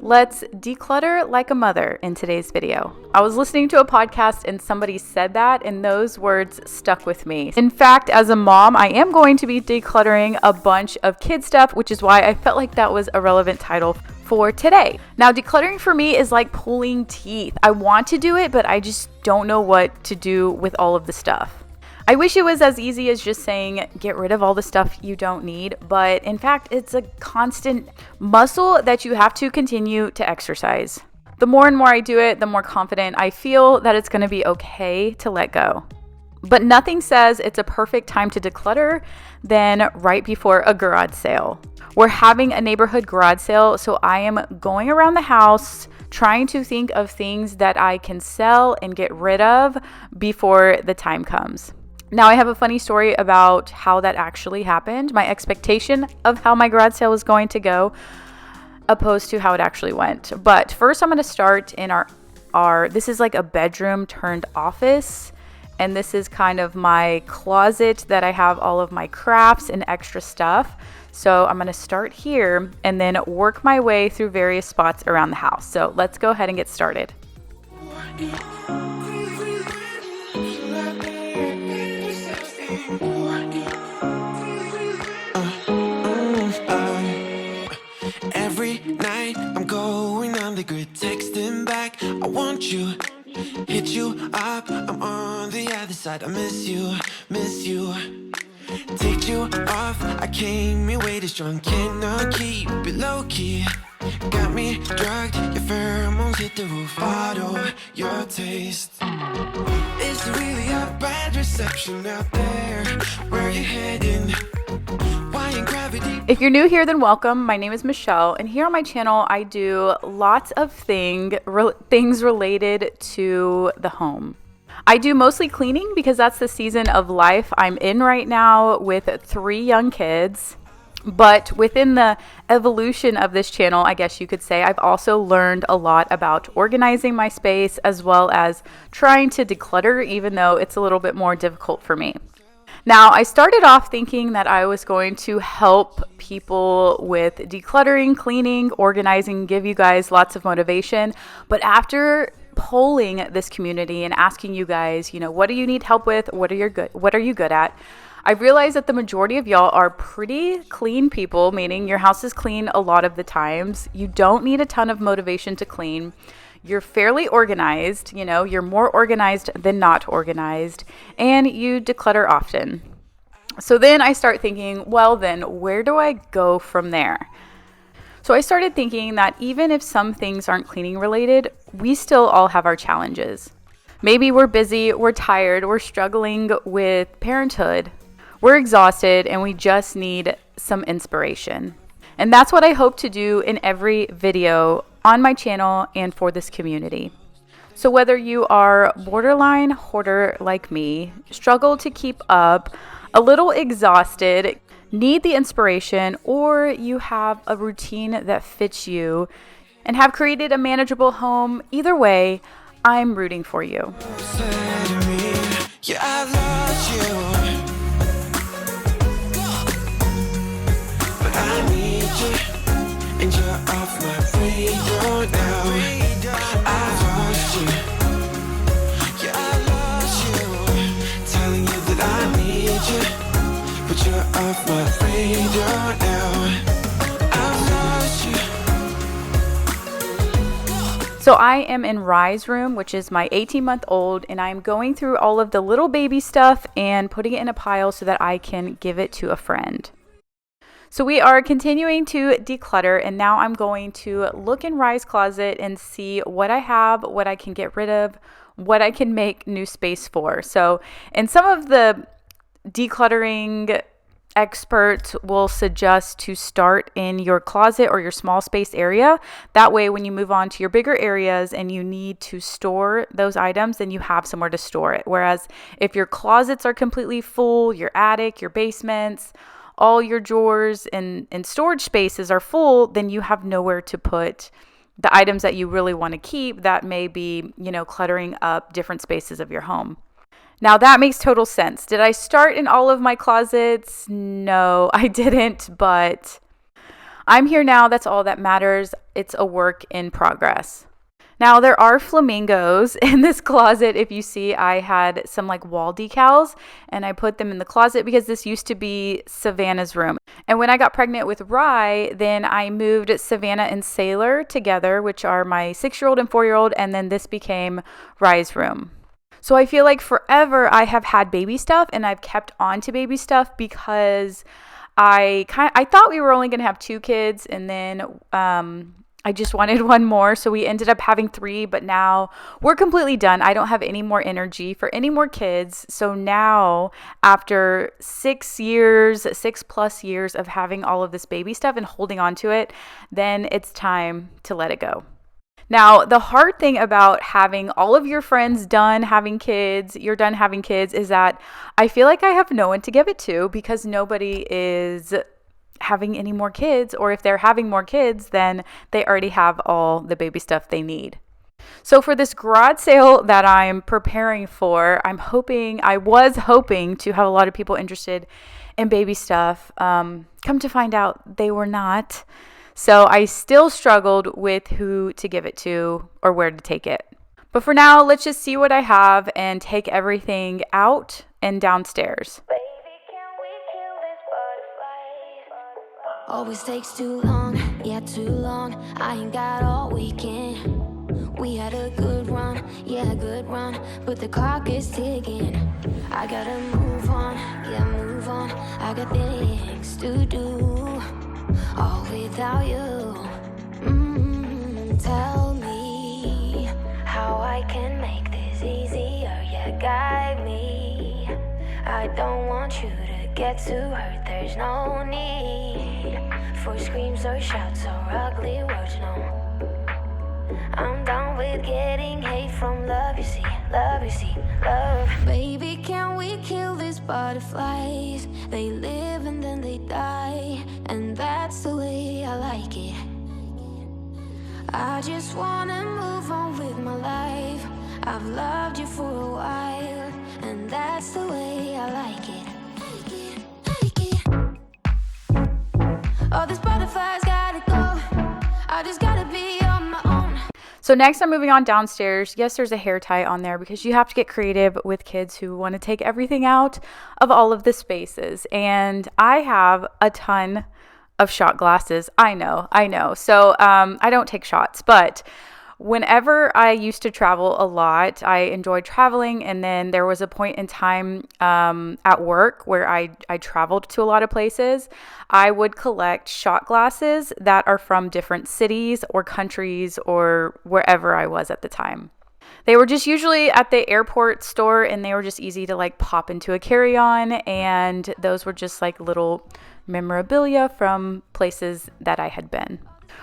Let's declutter like a mother in today's video. I was listening to a podcast and somebody said that, and those words stuck with me. In fact, as a mom, I am going to be decluttering a bunch of kid stuff, which is why I felt like that was a relevant title for today. Now, decluttering for me is like pulling teeth. I want to do it, but I just don't know what to do with all of the stuff. I wish it was as easy as just saying, get rid of all the stuff you don't need. But in fact, it's a constant muscle that you have to continue to exercise. The more and more I do it, the more confident I feel that it's going to be okay to let go. But nothing says it's a perfect time to declutter than right before a garage sale. We're having a neighborhood garage sale, so I am going around the house trying to think of things that I can sell and get rid of before the time comes. Now, I have a funny story about how that actually happened, my expectation of how my garage sale was going to go, opposed to how it actually went. But first, I'm going to start in our this is like a bedroom turned office, and this is kind of my closet that I have all of my crafts and extra stuff. So I'm going to start here and then work my way through various spots around the house. So let's go ahead and get started. Every night I'm going on the grid, texting back, I want you, hit you up, I'm on the other side, I miss you. Take you off, I came here way too strong, cannot keep it low key. Got me drugged, your pheromones hit the roof, auto, your taste. It's really a bad reception out there, where you heading? Why in gravity? If you're new here, then welcome. My name is Michelle, and here on my channel, I do lots of things related to the home. I do mostly cleaning because that's the season of life I'm in right now with 3 young kids. But within the evolution of this channel, I guess you could say, I've also learned a lot about organizing my space as well as trying to declutter, even though it's a little bit more difficult for me. Now, I started off thinking that I was going to help people with decluttering, cleaning, organizing, give you guys lots of motivation. But after polling this community and asking you guys, what do you need help with? What are you good at? I realized that the majority of y'all are pretty clean people, meaning your house is clean a lot of the times. You don't need a ton of motivation to clean. You're fairly organized, you're more organized than not organized, and you declutter often. So then I start thinking, well then, where do I go from there? So I started thinking that even if some things aren't cleaning related, we still all have our challenges. Maybe we're busy, we're tired, we're struggling with parenthood, we're exhausted, and we just need some inspiration. And that's what I hope to do in every video on my channel and for this community. So whether you are borderline hoarder like me, struggle to keep up, a little exhausted, need the inspiration, or you have a routine that fits you and have created a manageable home, either way, I'm rooting for you. Yeah, I lost you, but I need you, and you're off my radar now. I lost you, yeah, I lost you, telling you that I need you, but you're off my radar now. I lost you. So I am in Rye's room, which is my 18-month-old, and I'm going through all of the little baby stuff and putting it in a pile so that I can give it to a friend. So we are continuing to declutter, and now I'm going to look in Rye's closet and see what I have, what I can get rid of, what I can make new space for. So in some of the decluttering experts will suggest to start in your closet or your small space area. That way, when you move on to your bigger areas and you need to store those items, then you have somewhere to store it. Whereas if your closets are completely full, your attic, your basements, all your drawers and storage spaces are full, then you have nowhere to put the items that you really want to keep that may be, cluttering up different spaces of your home. Now that makes total sense. Did I start in all of my closets? No, I didn't, but I'm here now. That's all that matters. It's a work in progress. Now, there are flamingos in this closet. If you see, I had some like wall decals and I put them in the closet because this used to be Savannah's room. And when I got pregnant with Rye, then I moved Savannah and Sailor together, which are my 6-year-old and 4-year-old, and then this became Rye's room. So I feel like forever I have had baby stuff and I've kept on to baby stuff because I thought we were only going to have 2 kids, and then I just wanted one more, so we ended up having 3, but now we're completely done. I don't have any more energy for any more kids. So now, after 6+ years of having all of this baby stuff and holding on to it, then it's time to let it go. Now, the hard thing about having all of your friends done having kids, you're done having kids, is that I feel like I have no one to give it to because nobody is having any more kids, or if they're having more kids, then they already have all the baby stuff they need. So for this garage sale that I'm preparing for, I was hoping to have a lot of people interested in baby stuff. Come to find out, they were not. So I still struggled with who to give it to or where to take it. But for now, let's just see what I have and take everything out and downstairs. Always takes too long, yeah, too long. I ain't got all weekend. We had a good run, yeah, good run, but the clock is ticking. I gotta move on, yeah, move on. I got things to do, all without you. Tell me how I can make this easier, yeah, guide me. I don't want you to get too hurt, there's no need for screams or shouts or ugly words, no. I'm done with getting hate from love, you see, love, you see, love. Baby, can we kill these butterflies? They live and then they die, and that's the way I like it. I just wanna move on with my life. I've loved you for a while, and that's the way I like it. All these butterflies gotta go. I just gotta be on my own. So next I'm moving on downstairs. Yes, there's a hair tie on there because you have to get creative with kids who want to take everything out of all of the spaces. And I have a ton of shot glasses. I know. So I don't take shots, but whenever I used to travel a lot, I enjoyed traveling. And then there was a point in time at work where I traveled to a lot of places. I would collect shot glasses that are from different cities or countries or wherever I was at the time. They were just usually at the airport store, and they were just easy to like pop into a carry-on. And those were just like little memorabilia from places that I had been.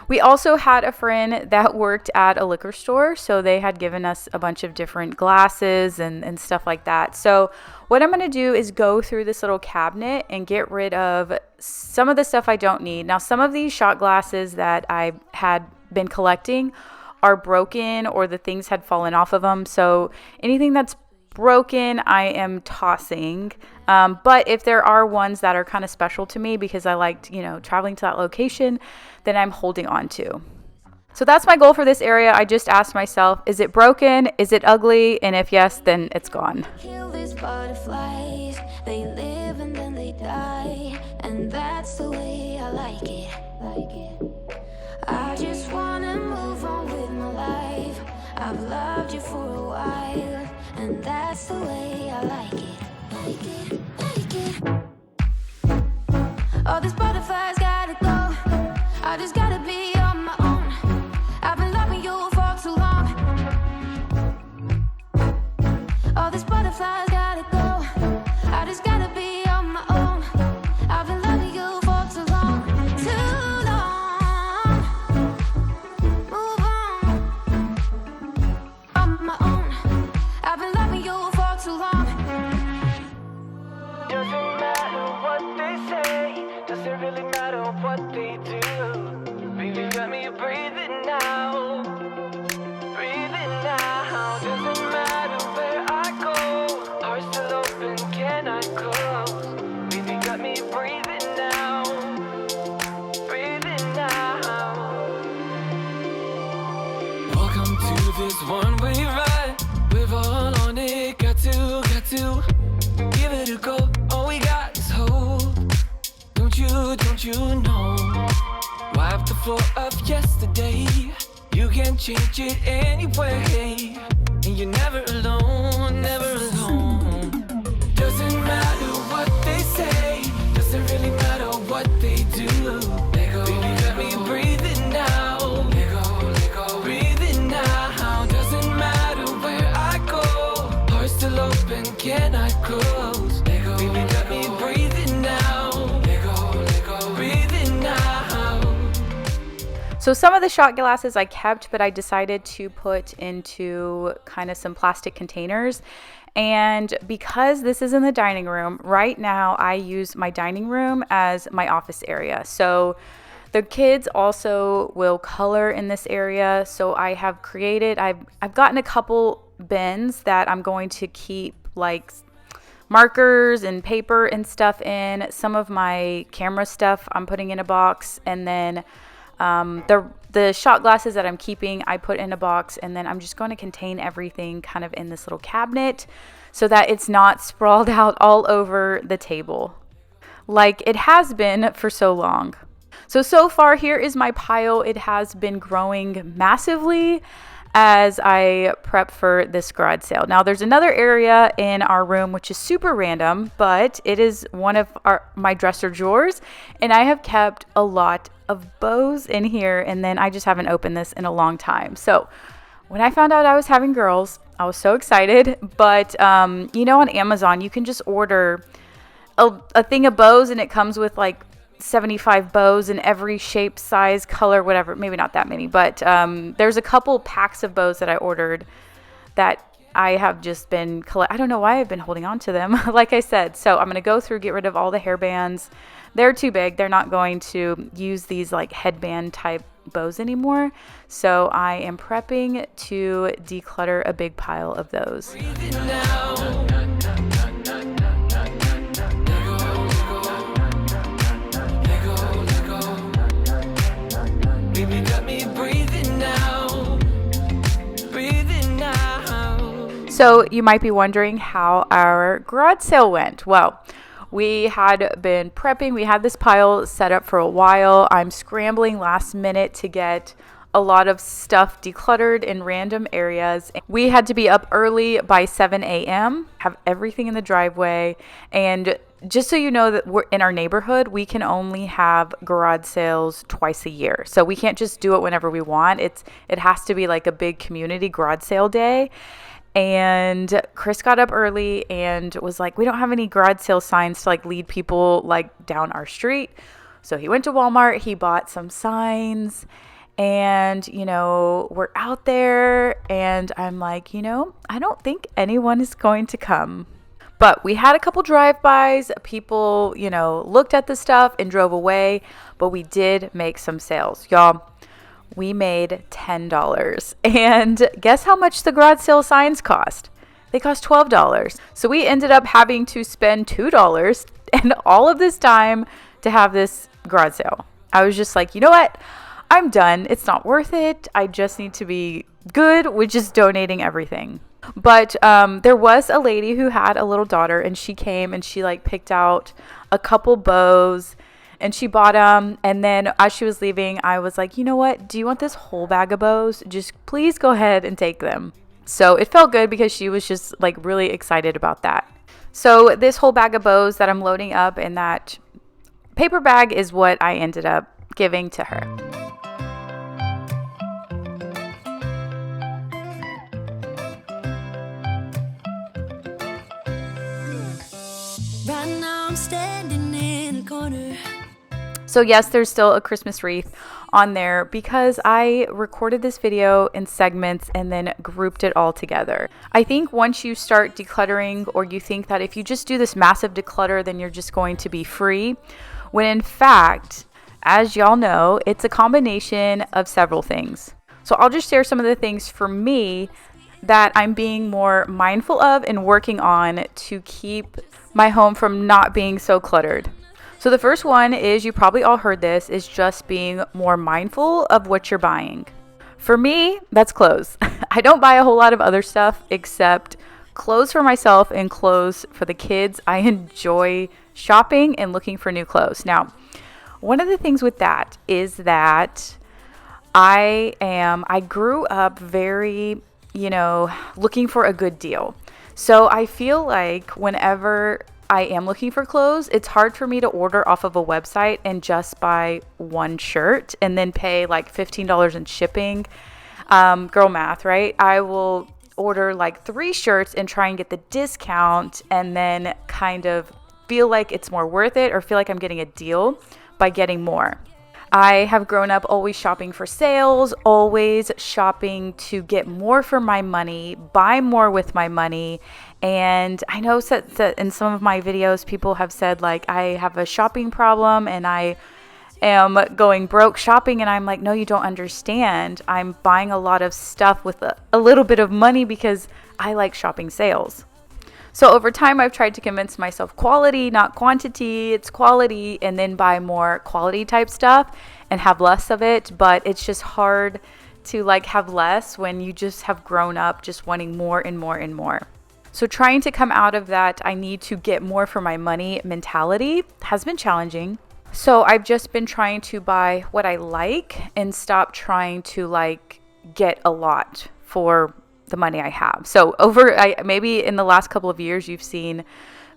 We also had a friend that worked at a liquor store, so they had given us a bunch of different glasses and stuff like that. So what I'm going to do is go through this little cabinet and get rid of some of the stuff I don't need. Now, some of these shot glasses that I had been collecting are broken, or the things had fallen off of them. So anything that's broken, I am tossing. But if there are ones that are kind of special to me because I liked, traveling to that location, then I'm holding on to. So that's my goal for this area. I just asked myself, is it broken? Is it ugly? And if yes, then it's gone. Kill these butterflies. They live and then they die, and that's the way I like it. I just wanna move on with my life. I've loved you for a while, and that's the way I like it. All these butterflies gotta go. I just gotta be on my own. I've been loving you for too long. All these butterflies gotta go. I just gotta be on my own. I've been loving you for too long. Too long. Move on my own. I've been loving you for too long. Doesn't matter what they say, doesn't really matter what they do. Baby, got me breathing now, breathing now. Doesn't matter where I go, heart still open, can I close? Baby, got me breathing now, breathing now. this one-way ride. We're all on it, got to give it a go. All we got is hope. Don't you know? Wipe the floor of yesterday. You can change it anyway. And you're never alone, never alone. Doesn't matter what they say, doesn't really matter what they do. Let go, baby, let me breathe it now. Let go, breathe it now. Doesn't matter where I go, heart still open, cannot close. Let go, baby, let me breathe it now. Let go, breathe it now. So some of the shot glasses I kept, but I decided to put into kind of some plastic containers. And because this is in the dining room, right now I use my dining room as my office area. So the kids also will color in this area. So I've gotten a couple bins that I'm going to keep like markers and paper and stuff in. Some of my camera stuff I'm putting in a box, and then the shot glasses that I'm keeping, I put in a box, and then I'm just going to contain everything kind of in this little cabinet so that it's not sprawled out all over the table like it has been for so long. So far, here is my pile. It has been growing massively as I prep for this garage sale. Now, there's another area in our room which is super random, but it is one of my dresser drawers, and I have kept a lot of bows in here, and then I just haven't opened this in a long time. So when I found out I was having girls, I was so excited. But on Amazon you can just order a thing of bows, and it comes with like 75 bows in every shape, size, color, whatever. Maybe not that many, but there's a couple packs of bows that I ordered that I have just been I don't know why I've been holding on to them, like I said. So I'm going to go through, get rid of all the hairbands. They're too big. They're not going to use these like headband type bows anymore. So I am prepping to declutter a big pile of those. So you might be wondering how our garage sale went. Well, we had been prepping. We had this pile set up for a while. I'm scrambling last minute to get a lot of stuff decluttered in random areas. We had to be up early by 7 a.m., have everything in the driveway. And just so you know that we're in our neighborhood, we can only have garage sales twice a year. So we can't just do it whenever we want. It has to be like a big community garage sale day. And Chris got up early and was like, we don't have any garage sale signs to like lead people like down our street. So he went to Walmart, he bought some signs, and, we're out there, and I'm like, I don't think anyone is going to come. But we had a couple drive-bys. People, looked at the stuff and drove away, but we did make some sales. Y'all, we made $10. And guess how much the garage sale signs cost? They cost $12. So we ended up having to spend $2 and all of this time to have this garage sale. I was just like, you know what? I'm done. It's not worth it. I just need to be good with just donating everything. But there was a lady who had a little daughter, and she came and she like picked out a couple bows and she bought them. And then as she was leaving, I was like, you know what? Do you want this whole bag of bows? Just please go ahead and take them. So it felt good because she was just like really excited about that. So this whole bag of bows that I'm loading up in that paper bag is what I ended up giving to her. Right now I'm standing in the corner. So yes, there's still a Christmas wreath on there because I recorded this video in segments and then grouped it all together. I think once you start decluttering, or you think that if you just do this massive declutter, then you're just going to be free, when in fact, as y'all know, it's a combination of several things. So I'll just share some of the things for me that I'm being more mindful of and working on to keep my home from not being so cluttered. So the first one is, you probably all heard this, is just being more mindful of what you're buying. For me, that's clothes. I don't buy a whole lot of other stuff except clothes for myself and clothes for the kids. I enjoy shopping and looking for new clothes. Now, one of the things with that is that I grew up very, looking for a good deal. So I feel like whenever I am looking for clothes, it's hard for me to order off of a website and just buy one shirt and then pay like $15 in shipping. Girl math, right? I will order like 3 shirts and try and get the discount and then kind of feel like it's more worth it or feel like I'm getting a deal by getting more. I have grown up always shopping for sales, always shopping to get more for my money, buy more with my money. And I know that in some of my videos, people have said like, I have a shopping problem and I am going broke shopping. And I'm like, no, you don't understand. I'm buying a lot of stuff with a little bit of money because I like shopping sales. So over time, I've tried to convince myself quality, not quantity. It's quality, and then buy more quality type stuff and have less of it. But it's just hard to like have less when you just have grown up just wanting more and more and more. So trying to come out of that, I need to get more for my money mentality has been challenging. So I've just been trying to buy what I like and stop trying to like get a lot for the money I have. So maybe in the last couple of years, you've seen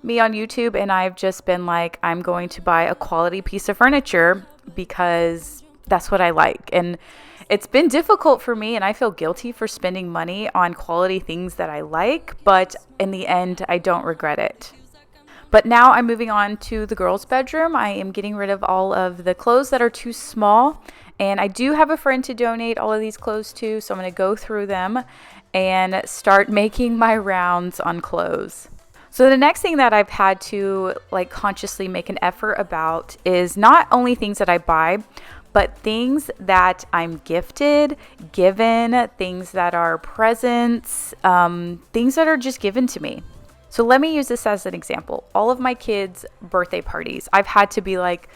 me on YouTube and I've just been like, I'm going to buy a quality piece of furniture because that's what I like. And it's been difficult for me and I feel guilty for spending money on quality things that I like, but in the end, I don't regret it. But now I'm moving on to the girls' bedroom. I am getting rid of all of the clothes that are too small. And I do have a friend to donate all of these clothes to, so I'm going to go through them and start making my rounds on clothes. So the next thing that I've had to like consciously make an effort about is not only things that I buy, but things that I'm gifted, given, things that are presents, things that are just given to me. So let me use this as an example. All of my kids' birthday parties, I've had to be like,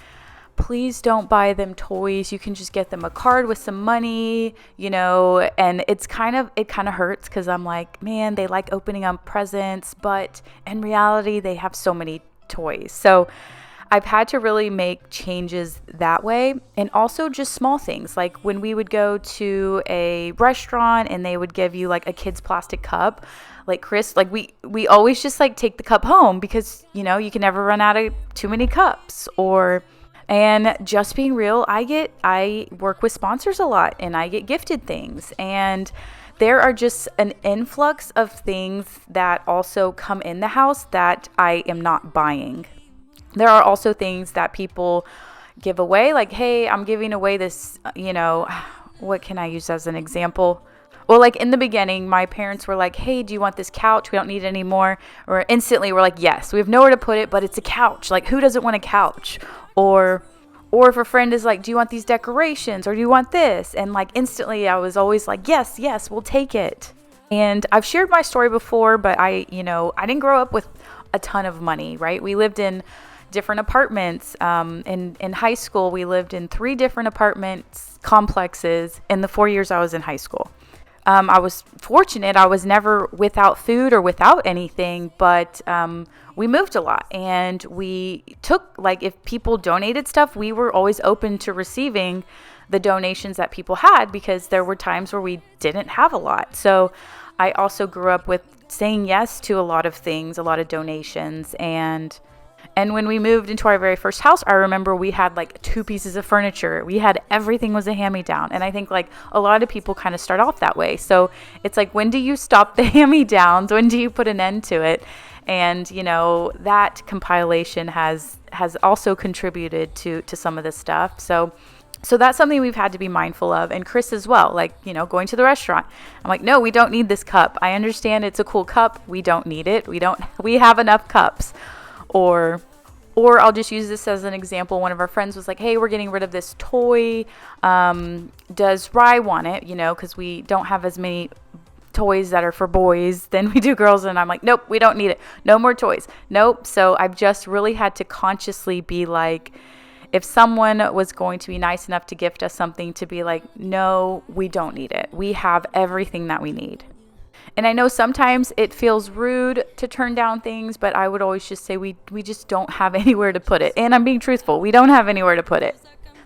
please don't buy them toys. You can just get them a card with some money, and it kind of hurts because I'm like, man, they like opening up presents, but in reality, they have so many toys. So I've had to really make changes that way. And also just small things like when we would go to a restaurant and they would give you like a kid's plastic cup, like Chris, like we always just like take the cup home because, you can never run out of too many cups. And just being real, I work with sponsors a lot and I get gifted things, and there are just an influx of things that also come in the house that I am not buying. There are also things that people give away, like, hey, I'm giving away this, what can I use as an example? Well, like in the beginning, my parents were like, hey, do you want this couch? We don't need it anymore. Or instantly we're like, yes, we have nowhere to put it, but it's a couch. Like, who doesn't want a couch? Or if a friend is like, do you want these decorations? Or do you want this? And like instantly I was always like, yes, we'll take it. And I've shared my story before, but I didn't grow up with a ton of money, right? We lived in different apartments. In high school, we lived in 3 different apartments complexes in the 4 years I was in high school. I was fortunate. I was never without food or without anything, but we moved a lot, and we took, like, if people donated stuff, we were always open to receiving the donations that people had because there were times where we didn't have a lot. So I also grew up with saying yes to a lot of things, a lot of donations, and when we moved into our very first house, I remember we had like 2 pieces of furniture. We had everything was a hand-me-down. And I think like a lot of people kind of start off that way. So it's like, when do you stop the hand-me-downs? When do you put an end to it? And, that compilation has also contributed to some of this stuff. So that's something we've had to be mindful of. And Chris as well, like, going to the restaurant. I'm like, no, we don't need this cup. I understand it's a cool cup. We don't need it. We have enough cups. Or I'll just use this as an example. One of our friends was like, hey, we're getting rid of this toy. Does Rye want it? Because we don't have as many toys that are for boys than we do girls. And I'm like, nope, we don't need it. No more toys. Nope. So I've just really had to consciously be like, if someone was going to be nice enough to gift us something, to be like, no, we don't need it. We have everything that we need. And I know sometimes it feels rude to turn down things, but I would always just say we just don't have anywhere to put it. And I'm being truthful. We don't have anywhere to put it.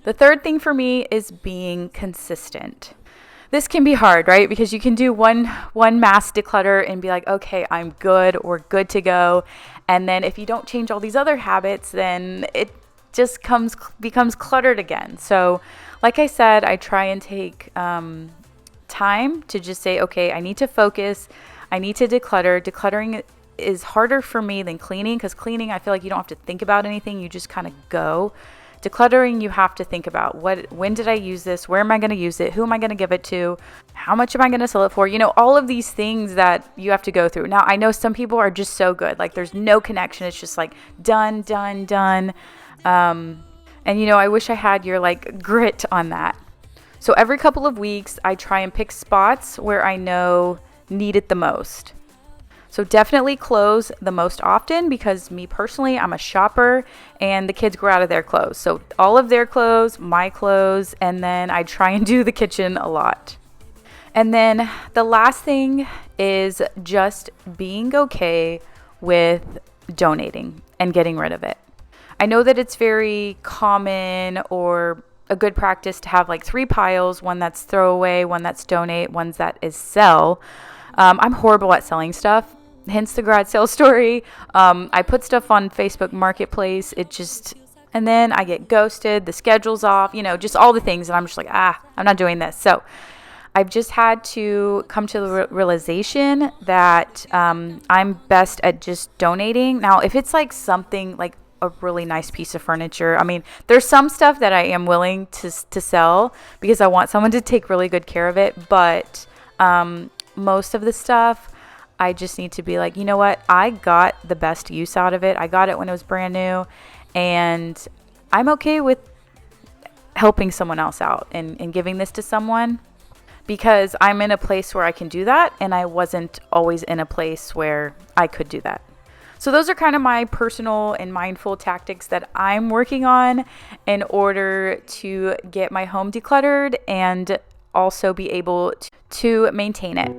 The third thing for me is being consistent. This can be hard, right? Because you can do one mass declutter and be like, okay, I'm good, or good to go. And then if you don't change all these other habits, then it just becomes cluttered again. So like I said, I try and take time to just say, okay, I need to focus. I need to declutter. Decluttering is harder for me than cleaning, because cleaning, I feel like you don't have to think about anything. You just kind of go. Decluttering, you have to think about when did I use this? Where am I going to use it? Who am I going to give it to? How much am I going to sell it for? All of these things that you have to go through. Now, I know some people are just so good. Like, there's no connection. It's just like done, done, done. And I wish I had your grit on that. So every couple of weeks, I try and pick spots where I know need it the most. So definitely clothes the most often, because me personally, I'm a shopper and the kids grow out of their clothes. So all of their clothes, my clothes, and then I try and do the kitchen a lot. And then the last thing is just being okay with donating and getting rid of it. I know that it's very common or a good practice to have 3 piles, one that's throwaway, one that's donate, one that is sell. I'm horrible at selling stuff, hence the garage sale story. I put stuff on Facebook Marketplace. And then I get ghosted, the schedule's off, just all the things. And I'm just like, I'm not doing this. So I've just had to come to the realization that I'm best at just donating. Now, if it's something like a really nice piece of furniture, there's some stuff that I am willing to sell because I want someone to take really good care of it. But most of the stuff, I just need to be like, you know what? I got the best use out of it. I got it when it was brand new, and I'm okay with helping someone else out and giving this to someone, because I'm in a place where I can do that, and I wasn't always in a place where I could do that. So those are kind of my personal and mindful tactics that I'm working on in order to get my home decluttered and also be able to maintain it.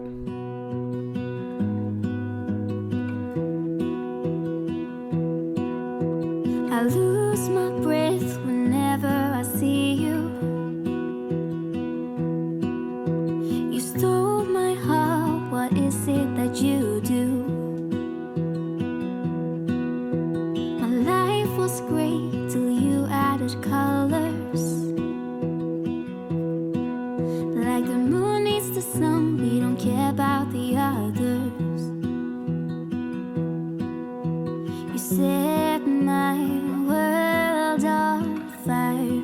I lose my breath whenever I see you. You stole my heart, what is it that you do? My life was great till you added colors. Like the moon needs the sun, we don't care about the others. You set my world on fire.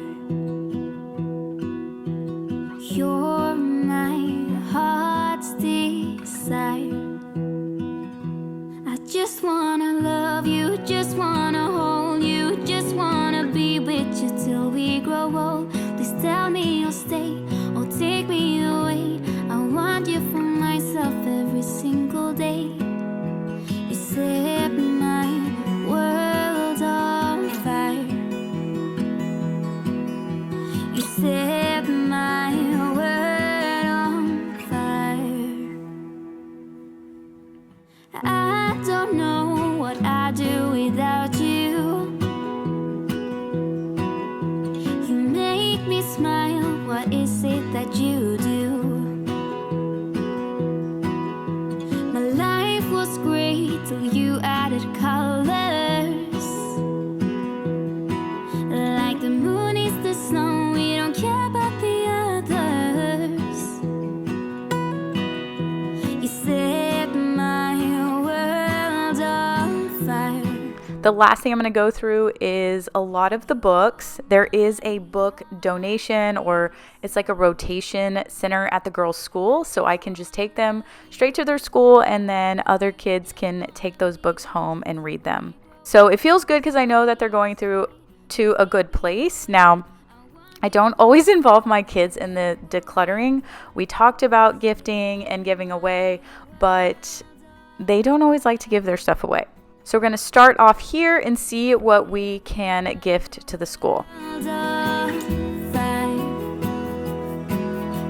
You're my heart's desire. I just wanna love you, just wanna hold you, just wanna be with you till we grow old. Please tell me you'll stay or take me away. I want you for myself every single day. You set my world on fire. You set my world on fire. I don't know what I'd do without you. You make me smile, what is it that you do? My life was great till you added colors. Like the moon is the snow, we don't care about the others. You set my world on fire. The last thing I'm going to go through is a lot of the books. There is a book donation, or it's like a rotation center at the girls' school. So I can just take them straight to their school, and then other kids can take those books home and read them. So it feels good because I know that they're going through to a good place. Now, I don't always involve my kids in the decluttering. We talked about gifting and giving away, but they don't always like to give their stuff away. So we're going to start off here and see what we can gift to the school.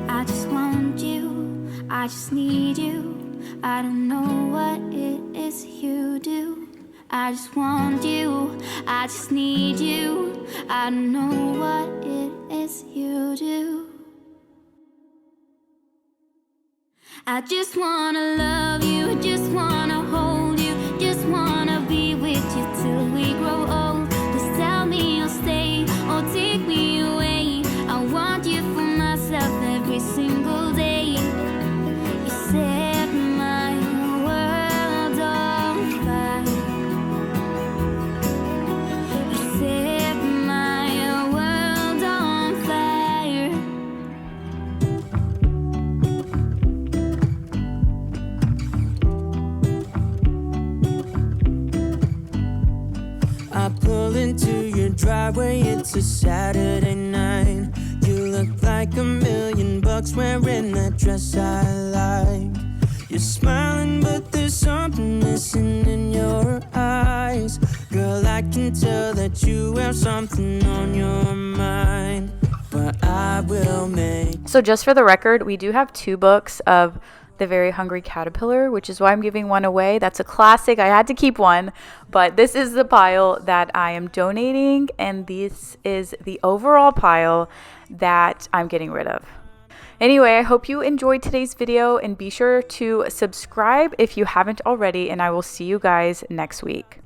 I just want you, I just need you. I don't know what it is you do. I just want you, I just need you. I don't know what it is you do. I just wanna love you, just wanna hold you, just wanna be with you till we grow old. Just tell me you'll stay or take me away. I want you for myself every single day. You set my world on fire. You set my world on fire. I pull into your driveway, it's a Saturday night. You look like $1,000,000 wearing that dress I like. You're smiling, but there's something missing in your eyes. Girl, I can tell that you have something on your mind. But I will make. So just for the record, we do have 2 books of The Very Hungry Caterpillar, which is why I'm giving one away. That's a classic. I had to keep one, but this is the pile that I am donating, and this is the overall pile that I'm getting rid of. Anyway, I hope you enjoyed today's video, and be sure to subscribe if you haven't already, and I will see you guys next week.